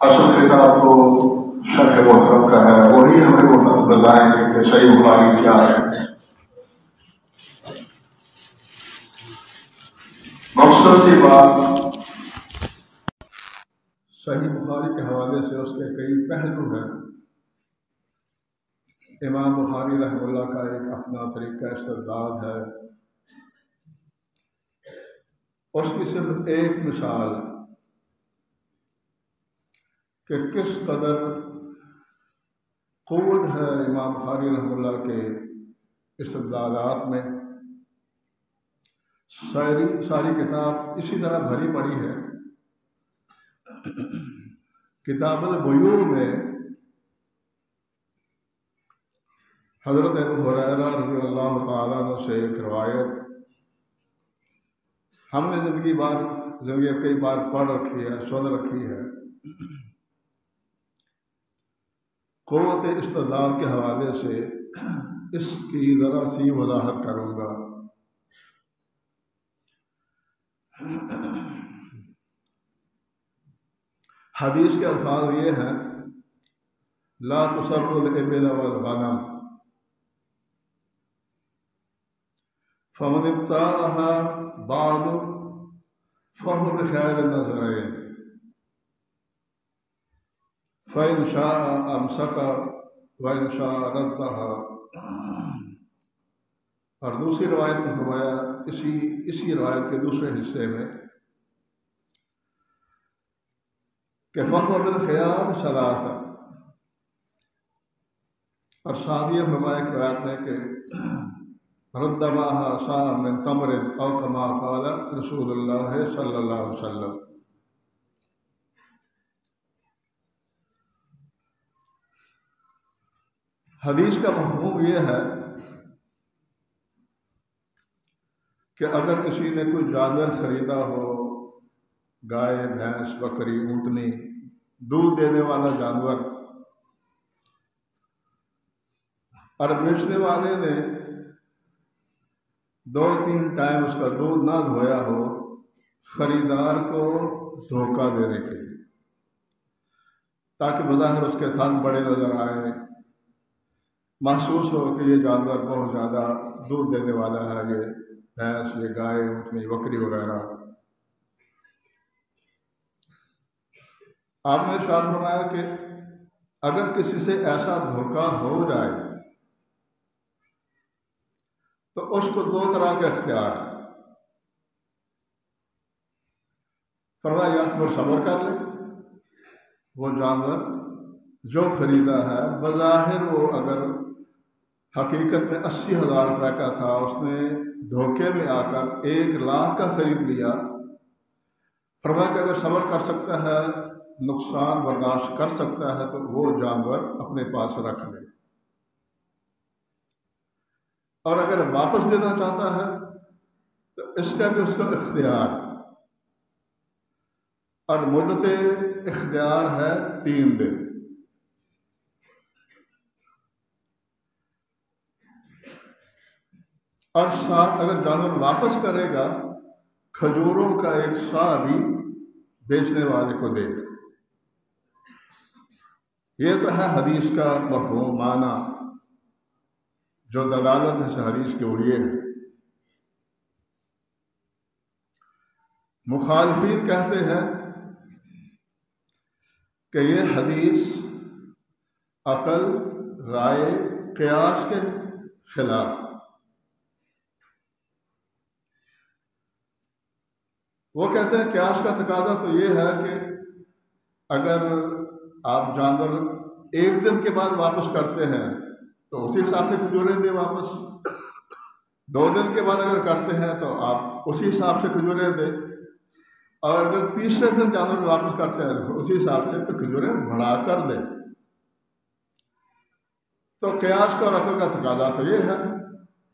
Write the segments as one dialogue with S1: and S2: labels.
S1: اصل خطاب تو شرح محترم کا ہے، وہی ہمیں بتائیں گے کہ صحیح بخاری کیا ہے۔ مقصد کی بات صحیح بخاری کے حوالے سے اس کے کئی پہلو ہیں۔ امام بخاری رحمہ اللہ کا ایک اپنا طریقہ استدلال ہے۔ اس کی صرف ایک مثال کہ کس قدر قوت ہے امام بخاری رحمہ اللہ کے استدلالات میں۔ ساری کتاب اسی طرح بھری پڑی ہے۔ کتاب البیوع میں حضرت ابو ہریرہ رضی اللہ تعالیٰ عنہ سے ایک روایت ہم نے زندگی کئی بار پڑھ رکھی ہے، سن رکھی ہے۔ قوت استدلال کے حوالے سے اس کی ذرا سی وضاحت کروں گا۔ حدیث کے الفاظ یہ ہیں: لا تسر الابل والغنم فمن ابتاعها بعد فهو بخير النظرين فإن شاء أمسك وإن شاء ردها۔ اور دوسری روایت میں فرمایا اسی روایت کے دوسرے حصے میں کہ فهو بالخيار ثلاثة، اور ساتھ یہ فرمایا ایک روایت میں کہ رد معها صاع من تمر او كما قال رسول اللہ صلی اللہ علیہ وسلم۔ حدیث کا مفہوم یہ ہے کہ اگر کسی نے کوئی جانور خریدا ہو، گائے، بھینس، بکری، اونٹنی، دودھ دینے والا جانور، اور بیچنے والے نے 2-3 ٹائم اس کا دودھ نہ دھویا ہو خریدار کو دھوکہ دینے کے لیے، تاکہ بظاہر اس کے تھن بڑے نظر آئیں، محسوس ہو کہ یہ جانور بہت زیادہ دودھ دینے والا ہے، یہ بھینس، یہ گائے، اونٹنی، بکری وغیرہ۔ آپ نے ارشاد فرمایا کہ اگر کسی سے ایسا دھوکہ ہو جائے تو اس کو 2 طرح کے اختیار ہیں۔ فرمایا یا تو پھر صبر کر لے، وہ جانور جو خریدا ہے بظاہر وہ اگر حقیقت میں 80,000 روپے کا تھا، اس نے دھوکے میں آ کر 1 لاکھ کا خرید لیا۔ فرمایا کہ اگر صبر کر سکتا ہے، نقصان برداشت کر سکتا ہے تو وہ جانور اپنے پاس رکھ لے، اور اگر واپس دینا چاہتا ہے تو اس کا بھی اس کا اختیار، اور مدت اختیار ہے 3 دن۔ اور ساتھ اگر جانور واپس کرے گا کھجوروں کا 1 سا بھی بیچنے والے کو دے گا۔ یہ تو ہے حدیث کا مفہوم، معنی جو دلالت ہے حدیث کے وہ یہ ہے۔ مخالفین کہتے ہیں کہ یہ حدیث عقل، رائے، قیاس کے خلاف۔ وہ کہتے ہیں قیاس کا تقاضا تو یہ ہے کہ اگر آپ جانور 1 دن کے بعد واپس کرتے ہیں تو اسی حساب سے کھجوریں دیں واپس، 2 دن کے بعد اگر کرتے ہیں تو آپ اسی حساب سے کھجوریں دیں، اور اگر تیسرے دن جانور واپس کرتے ہیں تو اسی حساب سے کھجوریں بڑھا کر دیں۔ تو قیاس کا اور عقل کا تقاضا تو یہ ہے،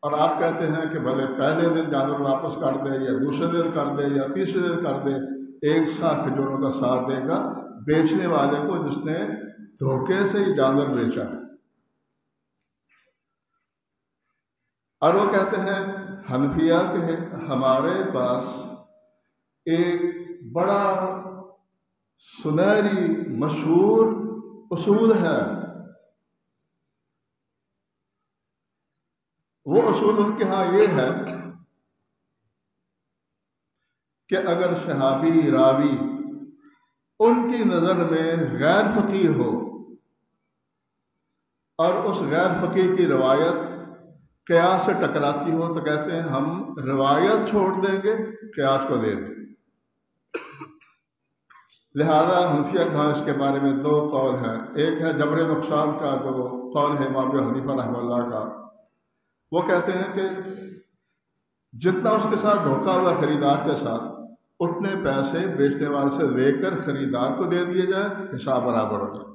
S1: اور آپ کہتے ہیں کہ بھلے پہلے دن جانور واپس کر دے یا دوسرے دن کر دے یا تیسرے دن کر دے، 1 سا کھجوروں کا ساتھ دے گا بیچنے والے کو جس نے دھوکے سے ہی جانور بیچا ہے۔ اور وہ کہتے ہیں حنفیہ کہ ہمارے پاس ایک بڑا سنہری مشہور اصول ہے. وہ اصول ان کے ہاں یہ ہے کہ اگر صحابی راوی ان کی نظر میں غیر فقیہ ہو اور اس غیر فقیہ کی روایت قیاس سے ٹکراتی ہو تو کہتے ہیں ہم روایت چھوڑ دیں گے، قیاس کو لے لیں. لہذا حنفیہ کا اس کے بارے میں دو قول ہیں. ایک ہے جبر نقصان کا جو قول ہے امام ابو حنیفہ رحمہ اللہ کا. وہ کہتے ہیں کہ جتنا اس کے ساتھ دھوکہ ہوا خریدار کے ساتھ اتنے پیسے بیچنے والے سے لے کر خریدار کو دے دیے جائیں، حساب برابر ہو جائے.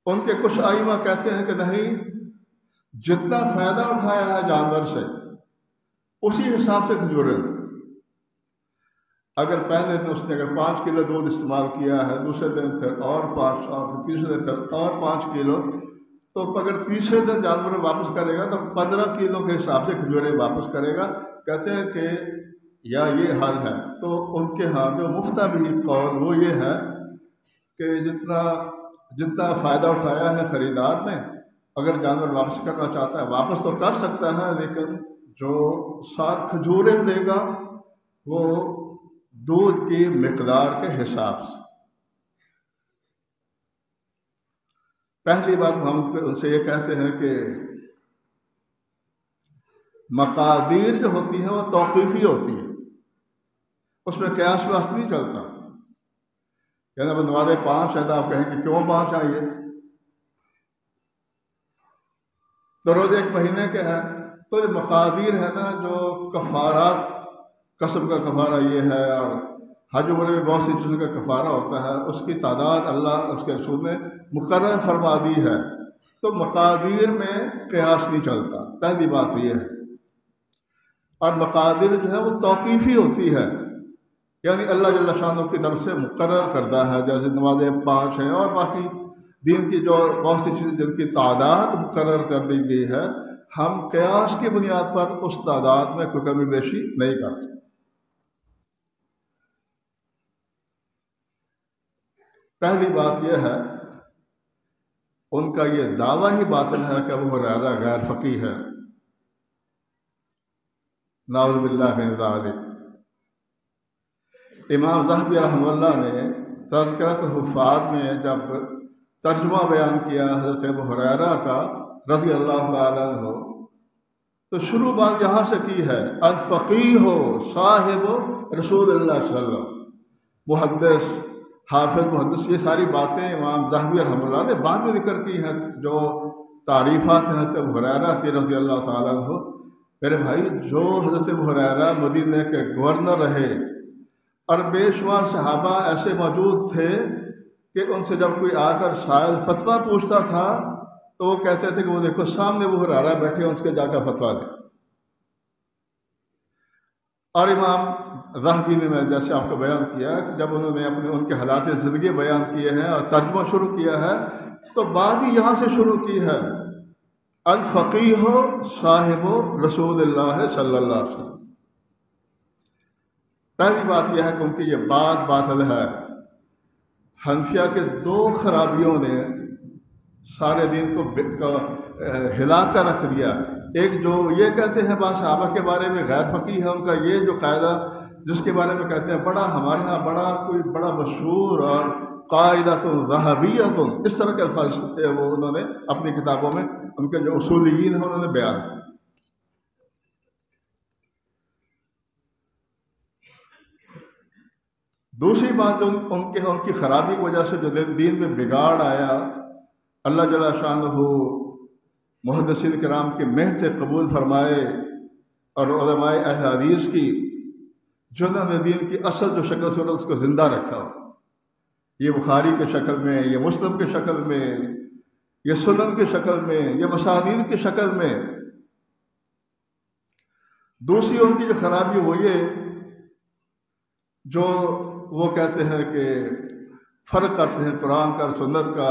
S1: ان کے کچھ ائمہ کہتے ہیں کہ نہیں، جتنا فائدہ اٹھایا ہے جانور سے اسی حساب سے کھجوریں. اگر پہلے دن اس نے اگر 5 کلو دودھ استعمال کیا ہے، دوسرے دن پھر اور 5، اور تیسرے دن پھر اور 5 کلو، تو اگر تیسرے دن جانور واپس کرے گا تو 15 کلو کے حساب سے کھجوریں واپس کرے گا. کہتے ہیں کہ یا یہ حل ہے. تو ان کے ہاں جو مفتہ بھی قول وہ یہ ہے کہ جتنا فائدہ اٹھایا ہے خریدار نے، اگر جانور واپس کرنا چاہتا ہے واپس تو کر سکتا ہے، لیکن جو 7 کھجوریں دے گا وہ دودھ کی مقدار کے حساب سے. پہلی بات ہم ان سے یہ کہتے ہیں کہ مقادیر جو ہوتی ہیں وہ توقیفی ہوتی ہیں، اس میں قیاس واسط نہیں چلتا. یعنی اب نمازیں 5 ہے تو آپ کہیں کہ کیوں 5 آئیے، تو روزے 1 مہینے کے ہیں. تو جو مقادیر ہے نا، جو کفارات، قسم کا کفارہ یہ ہے، اور حج عمرے میں بہت سی چیزوں کا کفارہ ہوتا ہے، اس کی تعداد اللہ اس کے رسول نے مقرر فرما دی ہے. تو مقادیر میں قیاس نہیں چلتا، پہلی بات یہ ہے. اور مقادیر جو ہے وہ توقیفی ہوتی ہے، یعنی اللہ جل شانہ کی طرف سے مقرر کردہ ہے. جیسے نمازیں 5 ہیں اور باقی دین کی جو بہت سی چیزیں جن کی تعداد مقرر کر دی گئی ہے، ہم قیاس کی بنیاد پر اس تعداد میں کوئی کمی بیشی نہیں کرتے. پہلی بات یہ ہے، ان کا یہ دعویٰ ہی باطل ہے کہ ابو ہریرہ غیر فقیہ ہے. نعوذ باللہ من ذالک. امام ذہبی رحمہ اللہ نے تذکرۃ الحفاظ میں جب ترجمہ بیان کیا حضرت ابو ہریرہ کا رضی اللہ تعالیٰ عنہ، تو شروع بات یہاں سے کی ہے، الفقیہ صاحب رسول اللہ صلی اللہ علیہ وسلم. محدث، حافظ، محدث، یہ ساری باتیں امام ذہبی رحمہ اللہ نے بعد میں ذکر کی ہیں. جو تعریفات ہیں حضرت ابو ہریرہ کی رضی اللہ تعالیٰ عنہ. میرے بھائی، جو حضرت ابو ہریرہ مدینہ کے گورنر رہے اور بے شمار صحابہ ایسے موجود تھے کہ ان سے جب کوئی آ کر سائل فتویٰ پوچھتا تھا تو وہ کہتے تھے کہ وہ دیکھو سامنے ابو ہریرہ بیٹھے ہیں، اس کے جا کر فتویٰ دیں. اور امام ذہبی نے میں جیسے آپ کو بیان کیا کہ جب انہوں نے ان کے حالات زندگی بیان کیے ہیں اور ترجمہ شروع کیا ہے تو بات ہی یہاں سے شروع کی ہے، الفقیہ صاحب رسول اللہ صلی اللہ علیہ وسلم. پہلی بات یہ ہے کہ ان کی یہ بات باطل ہے. حنفیہ کے 2 خرابیوں نے سارے دین کو ہلا کر رکھ دیا. ایک جو یہ کہتے ہیں بعض صحابہ کے بارے میں غیر فقیہ ہے، ان کا یہ جو قاعدہ جس کے بارے میں کہتے ہیں بڑا ہمارے ہاں بڑا مشہور اور قاعدۃ ذہبیۃ، اس طرح کے الفاظ وہ انہوں نے اپنی کتابوں میں ان کے جو اصولیین ہیں انہوں نے بیان کیا. دوسری بات جو ان کی خرابی کی وجہ سے جو دین میں بگاڑ آیا، اللہ جل شانہ محدثین کرام کی محنت قبول فرمائے اور علماء اہل حدیث کی جنہوں نے دین کی اصل جو شکل صورت اس کو زندہ رکھا، یہ بخاری کے شکل میں، یہ مسلم کے شکل میں، یہ سنن کی شکل میں، یہ مسانید کی شکل میں. دوسری ان کی جو خرابی وہ یہ جو وہ کہتے ہیں کہ فرق کرتے ہیں قرآن کا اور سنت کا،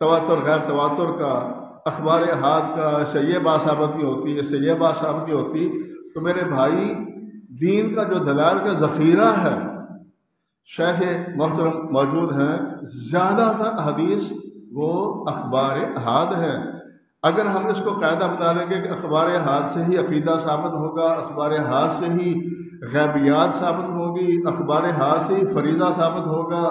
S1: تواتر غیر تواتر کا، اخبار احاد کا، اس سے یہ بات ثابت ہوتی، اس سے یہ بات ثابت ہوتی. تو میرے بھائی، دین کا جو دلائل کا ذخیرہ ہے شیخ محترم موجود ہیں، زیادہ تر حدیث وہ اخبار احاد ہے۔ اگر ہم اس کو قاعدہ بنا دیں گے کہ اخبار احاد سے ہی عقیدہ ثابت ہوگا، اخبار احاد سے ہی غیبیات ثابت ہوگی، اخبار احاد سے ہی فریضہ ثابت ہوگا،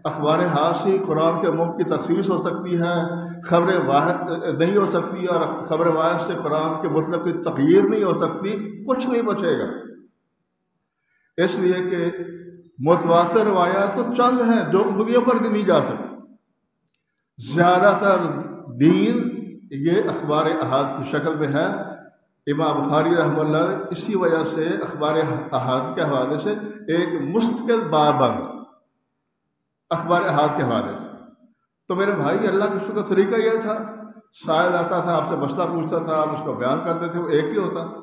S1: اخبار احاد سے ہی قرآن کے عموم کی تخصیص ہو سکتی ہے، خبر واحد نہیں ہو سکتی، اور خبر واحد سے قرآن کے مطلب کی تغییر نہیں ہو سکتی، کچھ نہیں بچے گا۔ اس لیے کہ متواتر روایات تو چند ہیں جو انگلیوں پر گنی جا سکتی، زیادہ تر دین یہ اخبار احاد کی شکل میں ہے۔ امام بخاری رحمہ اللہ نے اسی وجہ سے اخبار احاد کے حوالے سے ایک مستقل باب بنا اخبار احاد کے حوالے سے۔ تو میرے بھائی، اللہ کے شکر کا طریقہ یہ تھا، سائل آتا تھا، آپ سے مسئلہ پوچھتا تھا، آپ اس کو بیان کرتے تھے، وہ ایک ہی ہوتا تھا۔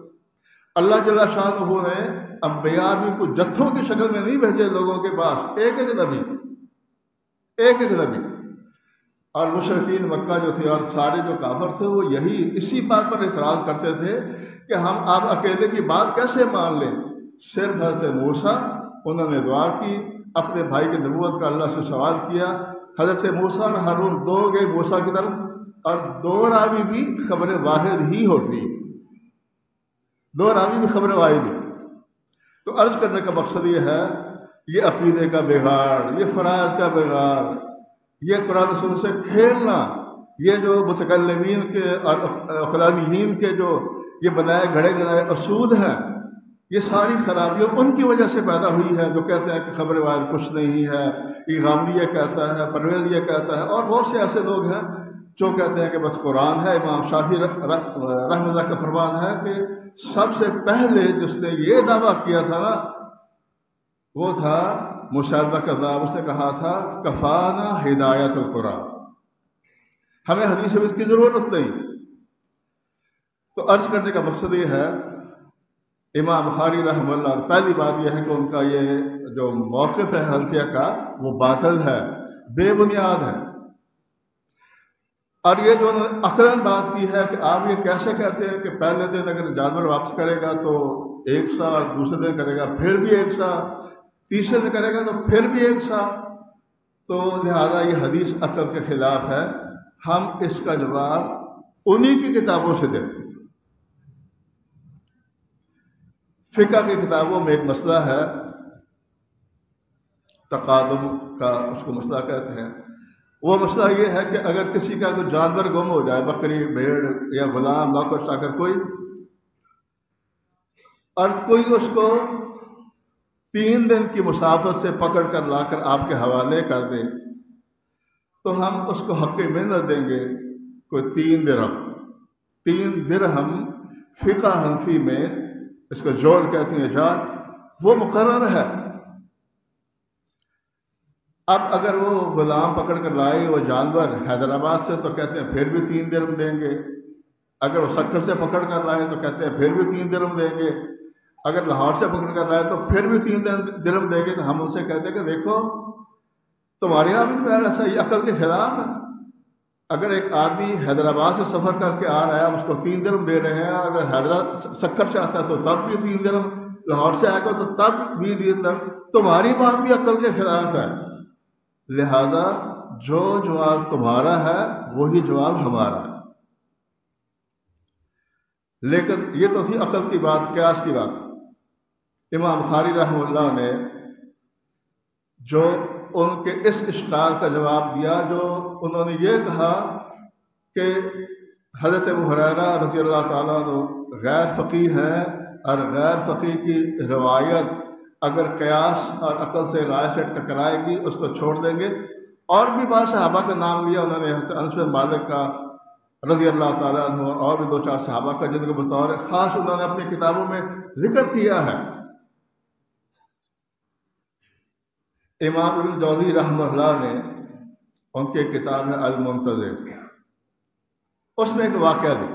S1: اللہ جل شانہ نے انبیاء بھی کچھ جتھوں کی شکل میں نہیں بھیجے لوگوں کے پاس، ایک ایک نبی۔ اور مشرکین مکہ جو تھے اور سارے جو کافر تھے، وہ اسی بات پر اعتراض کرتے تھے کہ ہم آپ اکیلے کی بات کیسے مان لیں۔ صرف حضرت موسیٰ، انہوں نے دعا کی، اپنے بھائی کی نبوت کا اللہ سے سوال کیا۔ حضرت موسیٰ اور ہارون دو گئے موسیٰ کی طرف، اور دو راوی بھی خبر واحد ہی ہوتی، دو راوی بھی خبر واحد ہی۔ تو عرض کرنے کا مقصد یہ ہے، یہ عقیدے کا بگاڑ، یہ فرائض کا بگاڑ، یہ قرآن و سنت سے کھیلنا، یہ جو متکلمین کے اور عقلانیین کے جو یہ بنائے گھڑے گنائے اصول ہیں، یہ ساری خرابیاں ان کی وجہ سے پیدا ہوئی ہے، جو کہتے ہیں کہ خبر واحد کچھ نہیں ہے، غامدی یہ کہتا ہے، پرویز یہ کہتا ہے، اور بہت سے ایسے لوگ ہیں جو کہتے ہیں کہ بس قرآن ہے۔ امام شافعی رحمہ اللہ کا فرمان ہے کہ سب سے پہلے جس نے یہ دعویٰ کیا تھا نا، وہ تھا مشابہ کذاب۔ اس نے کہا تھا کفانا ہدایت القرآن، ہمیں حدیث اس کی ضرورت نہیں۔ تو عرض کرنے کا مقصد یہ ہے، امام بخاری رحمہ اللہ، پہلی بات یہ ہے کہ ان کا یہ جو موقف ہے حنفیہ کا، وہ باطل ہے، بے بنیاد ہے۔ اور یہ جو انہوں نے عقلاً بات کی ہے کہ آپ یہ کیسے کہتے ہیں کہ پہلے دن اگر جانور واپس کرے گا تو 1 سا، اور دوسرے دن کرے گا پھر بھی 1 سا، تیسرے دن کرے گا تو پھر بھی 1 سا، تو لہذا یہ حدیث عقل کے خلاف ہے۔ ہم اس کا جواب انہی کی کتابوں سے دیں۔ فقہ کی کتابوں میں ایک مسئلہ ہے، تقادم کا اس کو مسئلہ کہتے ہیں۔ وہ مسئلہ یہ ہے کہ اگر کسی کا کوئی جانور گم ہو جائے، بکری، بھیڑ یا غلام، نوکر چاکر کوئی، اور کوئی اس کو 3 دن کی مسافت سے پکڑ کر لا کر آپ کے حوالے کر دے، تو ہم اس کو حق منت دیں گے کوئی 3 درہم۔ 3 درہم فقہ حنفی میں اس کو جول کہتے ہیں، جال، وہ مقرر ہے۔ اب اگر وہ غلام پکڑ کر لائے وہ جانور حیدرآباد سے، تو کہتے ہیں پھر بھی 3 درہم دیں گے۔ اگر وہ سکر سے پکڑ کر لائے تو کہتے ہیں پھر بھی 3 درہم دیں گے۔ اگر لاہور سے پکڑ کر لائے تو پھر بھی 3 درہم دیں گے۔ تو ہم ان سے کہتے ہیں کہ دیکھو تمہارے یہاں بھی تو ایسا، یہ عقل کے خلاف ہے۔ اگر ایک آدمی حیدرآباد سے سفر کر کے آ رہا ہے، اس کو 3 درہم دے رہے ہیں، اور سکر سے آتا ہے تو تب بھی 3 درہم، لاہور سے آئے گا تو تب بھی 3 درہم، تمہاری بات بھی عقل کے خلاف ہے۔ لہذا جو جواب تمہارا ہے وہی جواب ہمارا ہے۔ لیکن یہ تو تھی عقل کی بات، قیاس کی بات۔ امام بخاری رحمہ اللہ نے جو ان کے اس اشکال کا جواب دیا، جو انہوں نے یہ کہا کہ حضرت ابو ہریرہ رضی اللہ تعالیٰ عنہ غیر فقیہ ہیں، اور غیر فقیہ کی روایت اگر قیاس اور عقل سے رائے سے ٹکرائے گی اس کو چھوڑ دیں گے۔ اور بھی بعض صحابہ کا نام لیا انہوں نے، حضرت انس بن مالک کا رضی اللہ تعالیٰ عنہ، اور بھی 2-4 صحابہ کا جن کو بطور خاص انہوں نے اپنی کتابوں میں ذکر کیا ہے۔ امام ابن جوزی رحمہ اللہ نے، ان کی کتاب ہے المنتظر، اس میں ایک واقعہ دی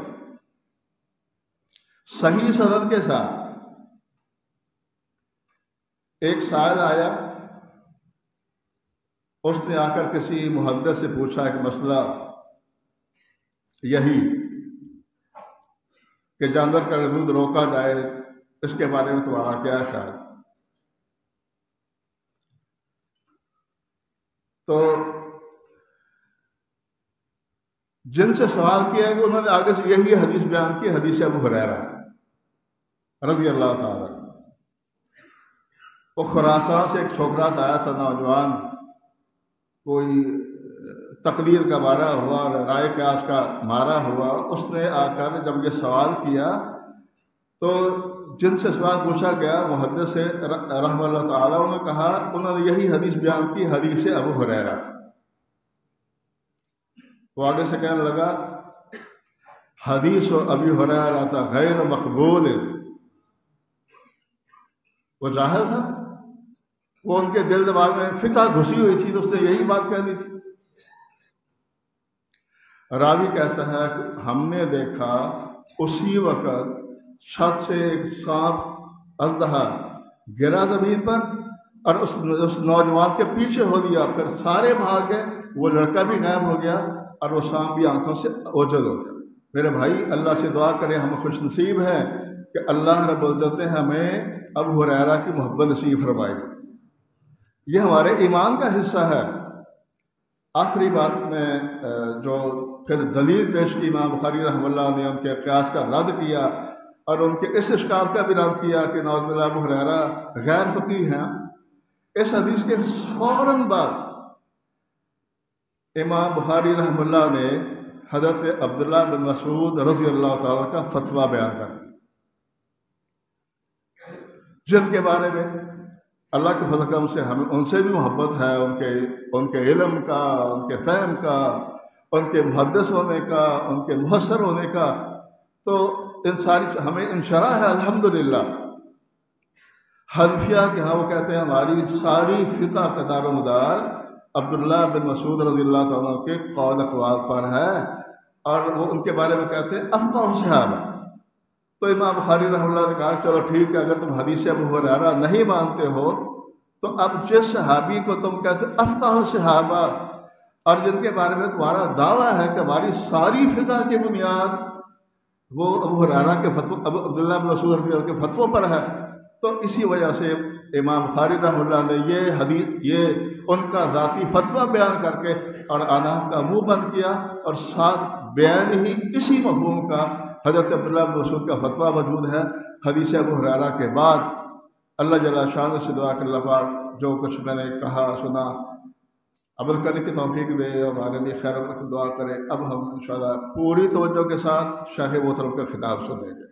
S1: صحیح سند کے ساتھ۔ ایک سائل آیا، اس نے آ کر کسی محدث سے پوچھا ایک مسئلہ یہی کہ جانور کا دودھ روکا جائے، اس کے بارے میں تمہارا کیا خیال؟ تو جن سے سوال کیا ہے کہ انہوں نے آگے سے یہی حدیث بیان کی، حدیث ابو ہریرہ رضی اللہ تعالیٰ۔ وہ خراسان سے ایک چھوکرا سا آیا تھا، نوجوان، کوئی تقریر کا مارا ہوا، رائے قیاس کا مارا ہوا۔ اس نے آ کر جب یہ سوال کیا تو جن سے سوال پوچھا گیا محدث سے رحمہ اللہ تعالیٰ، انہوں نے کہا، انہوں نے یہی حدیث بیان کی، حدیث ابو ہریرہ۔ وہ آگے سے کہنے لگا حدیث ابی ہریرہ غیر مقبول۔ وہ جاہل تھا، وہ ان کے دل دماغ میں فقہ گھسی ہوئی تھی، تو اس نے یہی بات کہہ دی تھی۔ راوی کہتا ہے کہ ہم نے دیکھا اسی وقت چھت سے ایک سانپ اژدہا گرا زمین پر اور اس نوجوان کے پیچھے ہو گیا، پھر سارے بھاگ گئے، وہ لڑکا بھی غائب ہو گیا اور وہ سانپ بھی آنکھوں سے اوجھل ہو گیا۔ میرے بھائی، اللہ سے دعا کریں، ہم خوش نصیب ہیں کہ اللہ رب العزت نے ہمیں ابو ہریرہ کی محبت نصیب فرمائی۔ یہ ہمارے ایمان کا حصہ ہے۔ آخری بات میں جو پھر دلیل پیش کی امام بخاری رحمہ اللہ نے، ان کے قیاس کا رد کیا اور ان کے اس اشکال کا بھی رد کیا کہ نعوذ باللہ ابو ہریرہ غیر فقیہ ہیں۔ اس حدیث کے فوراً بعد امام بخاری رحمہ اللہ نے حضرت عبداللہ بن مسعود رضی اللہ تعالیٰ کا فتویٰ بیان کر دیا، جن کے بارے میں اللہ کے فضل کرم سے ہمیں ان سے بھی محبت ہے، ان کے علم کا، ان کے فہم کا، ان کے محدث ہونے کا، ان کے محسر ہونے کا، تو ان ساری ہمیں انشراح ہے الحمدللہ۔ حنفیہ کے ہاں وہ کہتے ہیں ہماری ساری فقہ کا دار و مدار عبداللہ بن مسعود رضی اللہ تعالیٰ کے قول اقوال پر ہے، اور وہ ان کے بارے میں کہتے ہیں افقہ صحابہ۔ تو امام بخاری رحمہ اللہ نے کہا چلو ٹھیک ہے، اگر تم حدیث ابو ہریرہ نہیں مانتے ہو تو اب جس صحابی کو تم کہتے افقہ صحابہ اور جن کے بارے میں تمہارا دعویٰ ہے کہ ہماری ساری فقہ کی بنیاد وہ ابو ہریرہ کے فتووں، ابو عبداللہ بن مسعود رضی اللہ کے فتووں پر ہے، تو اسی وجہ سے امام بخاری رحمہ اللہ نے یہ ان کا ذاتی فتویٰ بیان کر کے اور آناف کا منہ بند کیا، اور ساتھ بیان ہی اسی مفہوم کا حضرت عبداللہ بن مسعود کا فتویٰ موجود ہے حدیث ابو ہریرہ کے بعد۔ اللہ جل شان سے دعا کر اللہ پاک جو کچھ میں نے کہا سنا عمل کرنے کی توفیق دے اور ہمارے لیے خیر و برکت دعا کرے۔ اب ہم انشاءاللہ پوری توجہ کے ساتھ شیخ محترم کا خطاب سنیں گے۔